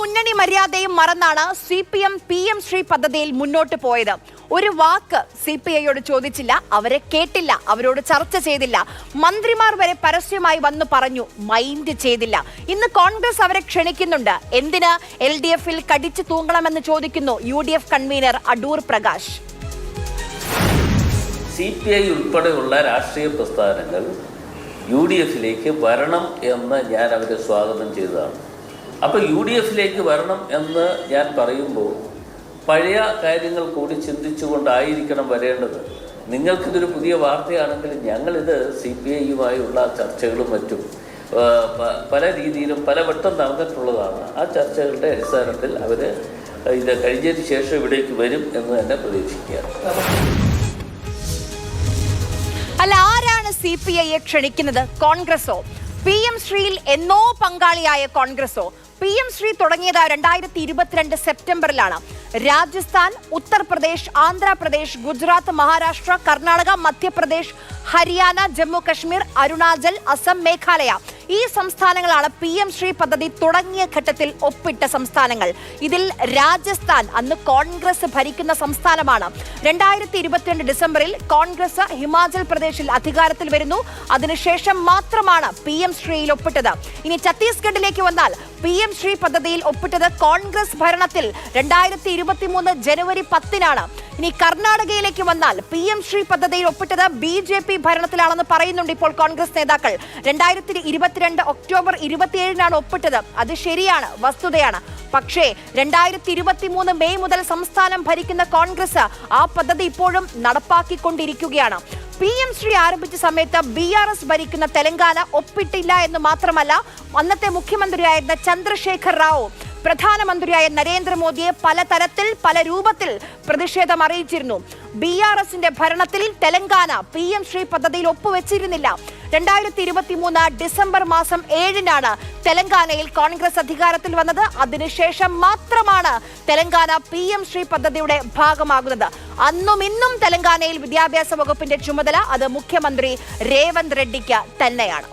മുന്നണി മര്യാദയും മറന്നാണ് CPM PM Shri പദ്ധതിയിൽ മുന്നോട്ട് പോയത്. ഒരു വാക്ക് CPIയോട് ചോദിച്ചില്ല, അവരെ കേട്ടില്ല, അവരോട് ചർച്ച ചെയ്തില്ല. മന്ത്രിമാർ വരെ പരസ്യമായി വന്നു പറഞ്ഞു, മൈൻഡ് ചെയ്തില്ല. ഇന്ന് കോൺഗ്രസ് അവരെ ക്ഷണിക്കുന്നുണ്ട്. എന്തിന് LDFൽ കടിച്ചു തൂങ്ങണമെന്ന് ചോദിക്കുന്നു UDF convener Adoor Prakash. CPI ഉൾപ്പെടെയുള്ള രാഷ്ട്രീയ പ്രസ്ഥാനങ്ങൾ UDFിലേക്ക് വരണം എന്ന് ഞാൻ അവരെ സ്വാഗതം ചെയ്തതാണ്. അപ്പോൾ UDFിലേക്ക് വരണം എന്ന് ഞാൻ പറയുമ്പോൾ പഴയ കാര്യങ്ങൾ കൂടി ചിന്തിച്ചുകൊണ്ടായിരിക്കണം വരേണ്ടത്. നിങ്ങൾക്കിതൊരു പുതിയ വാർത്തയാണെങ്കിൽ ഞങ്ങളിത് CPIയുമായുള്ള ചർച്ചകളും മറ്റും പല രീതിയിലും പലവട്ടം നടന്നിട്ടുള്ളതാണ്. ആ ചർച്ചകളുടെ അടിസ്ഥാനത്തിൽ അവർ ഇത് കഴിഞ്ഞതിന് ശേഷം ഇവിടേക്ക് വരും എന്ന് തന്നെ പ്രതീക്ഷിക്കുകയാണ്. അല്ല, ആരാണ് CPIയെ ക്ഷണിക്കുന്നത്? കോൺഗ്രസോ? PM ശ്രീയിൽ എന്നോ പങ്കാളിയായ കോൺഗ്രസോ? PM ശ്രീ തുടങ്ങിയത് 2022 സെപ്റ്റംബറിലാണ്. രാജസ്ഥാൻ, ഉത്തർപ്രദേശ്, ആന്ധ്രാപ്രദേശ്, ഗുജറാത്ത്, മഹാരാഷ്ട്ര, കർണാടക, മധ്യപ്രദേശ്, ഹരിയാന, ജമ്മു കശ്മീർ, അരുണാചൽ, അസം, മേഘാലയ ഈ സംസ്ഥാനങ്ങളാണ് PM ശ്രീ പദ്ധതി തുടങ്ങിയ ഘട്ടത്തിൽ ഒപ്പിട്ട സംസ്ഥാനങ്ങൾ. ഇതിൽ രാജസ്ഥാൻ അന്ന് കോൺഗ്രസ് ഭരിക്കുന്ന സംസ്ഥാനമാണ്. 2022 ഡിസംബറിൽ കോൺഗ്രസ് ഹിമാചൽ പ്രദേശിൽ അധികാരത്തിൽ വരുന്നു. അതിനുശേഷം മാത്രമാണ് PM ശ്രീയിൽ ഒപ്പിട്ടത്. ഇനി ഛത്തീസ്ഗഡിലേക്ക് വന്നാൽ PM ശ്രീ പദ്ധതിയിൽ ഒപ്പിട്ടത് കോൺഗ്രസ് ഭരണത്തിൽ 2023 ജനുവരി 10-നാണ്. ഇനി കർണാടകയിലേക്ക് വന്നാൽ PM ശ്രീ പദ്ധതിയിൽ ഒപ്പിട്ടത് BJP ഭരണത്തിലാണെന്ന് പറയുന്നുണ്ട് ഇപ്പോൾ കോൺഗ്രസ് നേതാക്കൾ. 2022 ഒക്ടോബർ 27-നാണ് ഒപ്പിട്ടത്. അത് ശരിയാണ്, വസ്തുതയാണ്. പക്ഷേ 2023 മെയ് മുതൽ സംസ്ഥാനം ഭരിക്കുന്ന കോൺഗ്രസ് ആ പദ്ധതി ഇപ്പോഴും നടപ്പാക്കിക്കൊണ്ടിരിക്കുകയാണ്. PM ശ്രീ ആരംഭിച്ച സമയത്ത് BRS ഭരിക്കുന്ന തെലങ്കാന ഒപ്പിട്ടില്ല എന്ന് മാത്രമല്ല, അന്നത്തെ മുഖ്യമന്ത്രിയായിരുന്ന ചന്ദ്രശേഖർ റാവു പ്രധാനമന്ത്രിയായ നരേന്ദ്രമോദിയെ പലതരത്തിൽ പല രൂപത്തിൽ പ്രതിഷേധം അറിയിച്ചിരുന്നു. BRSന്റെ ഭരണത്തിൽ തെലങ്കാന PM ശ്രീ പദ്ധതിയിൽ ഒപ്പുവെച്ചിരുന്നില്ല. 2023 ഡിസംബർ മാസം 7-നാണ് തെലങ്കാനയിൽ കോൺഗ്രസ് അധികാരത്തിൽ വന്നത്. അതിനുശേഷം മാത്രമാണ് തെലങ്കാന PM ശ്രീ പദ്ധതിയുടെ ഭാഗമാകുന്നത്. അന്നും ഇന്നും തെലങ്കാനയിൽ വിദ്യാഭ്യാസ വകുപ്പിന്റെ ചുമതല അത് മുഖ്യമന്ത്രി രേവന്ത് റെഡ്ഡിക്ക് തന്നെയാണ്.